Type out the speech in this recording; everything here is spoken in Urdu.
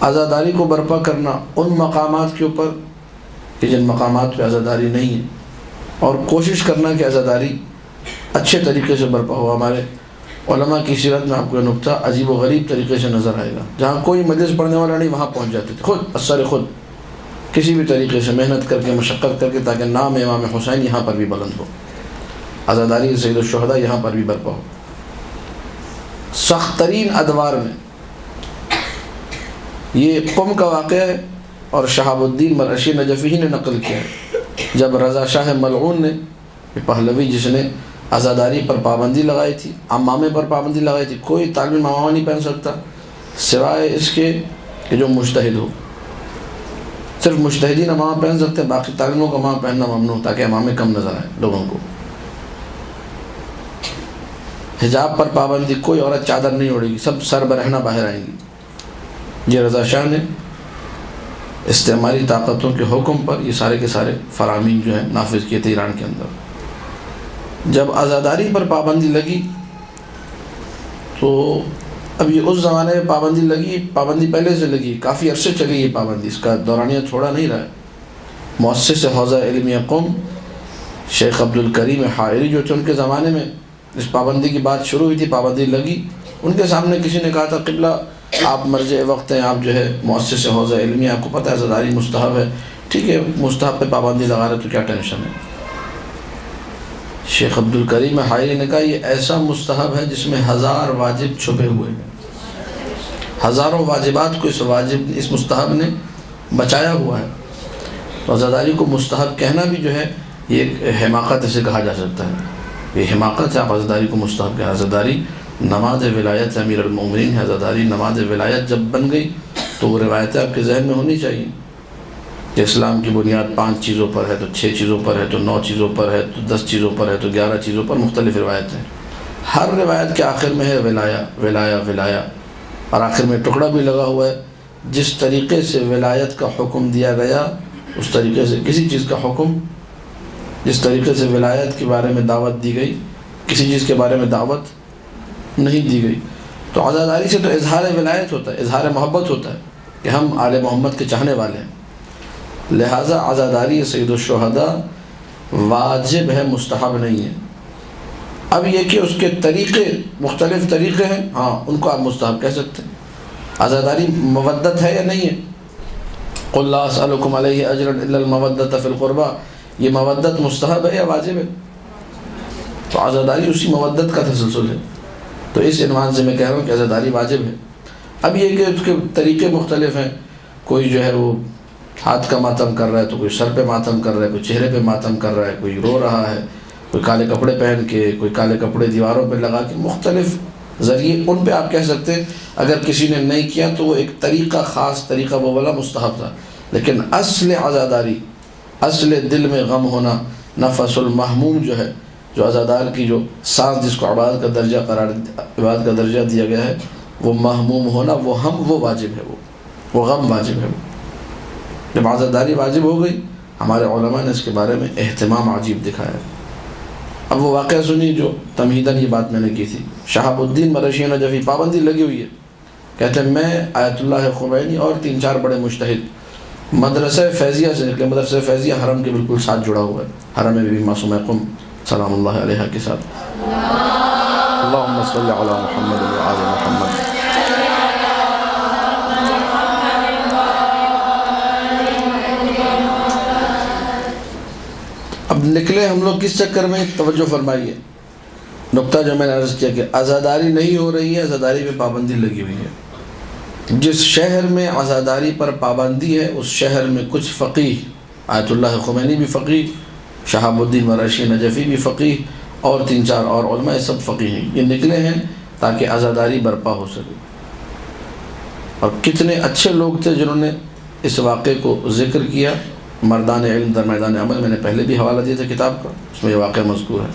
عزاداری کو برپا کرنا ان مقامات کے اوپر کہ جن مقامات پہ عزاداری نہیں ہے، اور کوشش کرنا کہ عزاداری اچھے طریقے سے برپا ہو۔ ہمارے علماء کی سیرت میں آپ کو یہ نقطہ عجیب و غریب طریقے سے نظر آئے گا، جہاں کوئی مجلس پڑھنے والا نہیں وہاں پہنچ جاتے تھے، خود اثر خود کسی بھی طریقے سے محنت کر کے، مشقت کر کے، تاکہ نام امام حسین یہاں پر بھی بلند ہو، عزاداری سید الشہداء یہاں پر بھی برپا ہو۔ سخت ترین ادوار میں یہ قم کا واقعہ ہے، اور شہاب الدین مرعشی نجفی ہی نے نقل کیا ہے، جب رضا شاہ ملعون نے، یہ پہلوی جس نے عزاداری پر پابندی لگائی تھی، عمامے پر پابندی لگائی تھی، کوئی طالب علم عمامہ نہیں پہن سکتا سوائے اس کے کہ جو مجتہد ہو، صرف مجتہدین عمامہ پہن سکتے ہیں، باقی طالب علموں کا عمامہ پہننا ممنوع، تاکہ عمامے کم نظر آئے لوگوں کو۔ حجاب پر پابندی، کوئی عورت چادر نہیں اوڑھے گی، سب سر برہنہ باہر آئیں گی۔ یہ رضا شاہ نے استعماری طاقتوں کے حکم پر یہ سارے کے سارے فرامین جو ہیں نافذ کیے تھے ایران کے اندر۔ جب عزاداری پر پابندی لگی تو اب یہ اس زمانے میں پابندی لگی، پابندی پہلے سے لگی، کافی عرصے چلی یہ پابندی، اس کا دورانیہ تھوڑا نہیں رہا ہے۔ مؤسس حوزہ علمیہ قم شیخ عبدالکریم حائری جو تھے، ان کے زمانے میں اس پابندی کی بات شروع ہوئی تھی، پابندی لگی، ان کے سامنے کسی نے کہا تھا قبلہ آپ مرجع وقت ہیں، آپ جو ہے مؤسس حوزہ علمیہ، آپ کو پتہ ہے عزاداری مستحب ہے، ٹھیک ہے مستحب پہ پابندی لگا رہے تو کیا ٹینشن ہے؟ شیخ عبدالکریم حائری نے کہا یہ ایسا مستحب ہے جس میں 1000 واجب چھپے ہوئے ہیں، ہزاروں واجبات کو اس مستحب نے بچایا ہوا ہے۔ تو عزاداری کو مستحب کہنا بھی جو ہے یہ ایک حماقت اسے کہا جا سکتا ہے، یہ حماقت ہے آپ عزاداری کو مستحب کہیں۔ عزاداری نماز ولایت امیر المومنین ہے، عزاداری نماز ولایت جب بن گئی تو وہ روایتیں آپ کے ذہن میں ہونی چاہیے کہ اسلام کی بنیاد 5 چیزوں پر ہے، تو 6 چیزوں پر ہے، تو 9 چیزوں پر ہے، تو 10 چیزوں پر ہے، تو 11 چیزوں پر، مختلف روایتیں۔ ہر روایت کے آخر میں ہے ولایا ولایا ولایا، اور آخر میں ٹکڑا بھی لگا ہوا ہے، جس طریقے سے ولایت کا حکم دیا گیا اس طریقے سے کسی چیز کا حکم، جس طریقے سے ولایت کے بارے میں دعوت دی گئی کسی چیز کے بارے میں دعوت نہیں دی گئی۔ تو عزاداری سے تو اظہار ولایت ہوتا ہے، اظہار محبت ہوتا ہے کہ ہم آل محمد کے چاہنے والے ہیں، لہٰذا عزاداری سید الشہداء واجب ہے، مستحب نہیں ہے۔ اب یہ کہ اس کے طریقے مختلف طریقے ہیں، ہاں ان کو آپ مستحب کہہ سکتے ہیں۔ عزاداری مودت ہے یا نہیں ہے؟ قل لا اسألکم علیہ اجرا الا المودۃ فی القربى، یہ مودت مستحب ہے یا واجب ہے؟ تو عزاداری اسی مودت کا تسلسل ہے، تو اس عنوان سے میں کہہ رہا ہوں کہ عزاداری واجب ہے۔ اب یہ کہ اس کے طریقے مختلف ہیں، کوئی جو ہے وہ ہاتھ کا ماتم کر رہا ہے، تو کوئی سر پہ ماتم کر رہا ہے، کوئی چہرے پہ ماتم کر رہا ہے، کوئی رو رہا ہے، کوئی کالے کپڑے پہن کے، کوئی کالے کپڑے دیواروں پہ لگا کے، مختلف ذریعے ان پہ آپ کہہ سکتے ہیں۔ اگر کسی نے نہیں کیا تو وہ ایک طریقہ، خاص طریقہ وہ والا مستحب تھا، لیکن اصل عزاداری، اصل دل میں غم ہونا، نفس المحموم جو ہے، جو عزادار کی جو سانس جس کو عبادت کا درجہ دیا گیا ہے، وہ محموم ہونا، وہ ہم، وہ واجب ہے، وہ غم واجب ہے۔ جب عزاداری واجب ہو گئی، ہمارے علماء نے اس کے بارے میں اہتمام عجیب دکھایا ہے۔ اب وہ واقعہ سنی جو تمہیداً یہ بات میں نے کی تھی، شہاب الدین مرعشی نجفی، پابندی لگی ہوئی ہے، کہتے ہیں میں آیت اللہ خمینی اور 3-4 بڑے مجتہد مدرسہ فیضیہ سے نکلے، مدرسہ فیضیہ حرم کے بالکل ساتھ جڑا ہوا ہے، حرم بی بی معصومہ قم سلام اللہ علیہ کے ساتھ۔ اللہم صلی علی محمد و آل محمد۔ اب نکلے ہم لوگ کس چکر میں، توجہ فرمائیے، نقطہ جو میں نے عرض کیا کہ عزاداری نہیں ہو رہی ہے، عزاداری پہ پابندی لگی ہوئی ہے۔ جس شہر میں عزاداری پر پابندی ہے اس شہر میں کچھ فقیہ، آیت اللہ خمینی بھی فقیہ، شہاب الدین مرعشی نجفی بھی فقیہ، اور 3-4 اور علماء، سب فقیہ ہیں، یہ نکلے ہیں تاکہ عزاداری برپا ہو سکے۔ اور کتنے اچھے لوگ تھے جنہوں نے اس واقعے کو ذکر کیا، مردان علم در میدان عمل، میں نے پہلے بھی حوالہ دیا تھا کتاب کا، اس میں یہ واقعہ مذکور ہے۔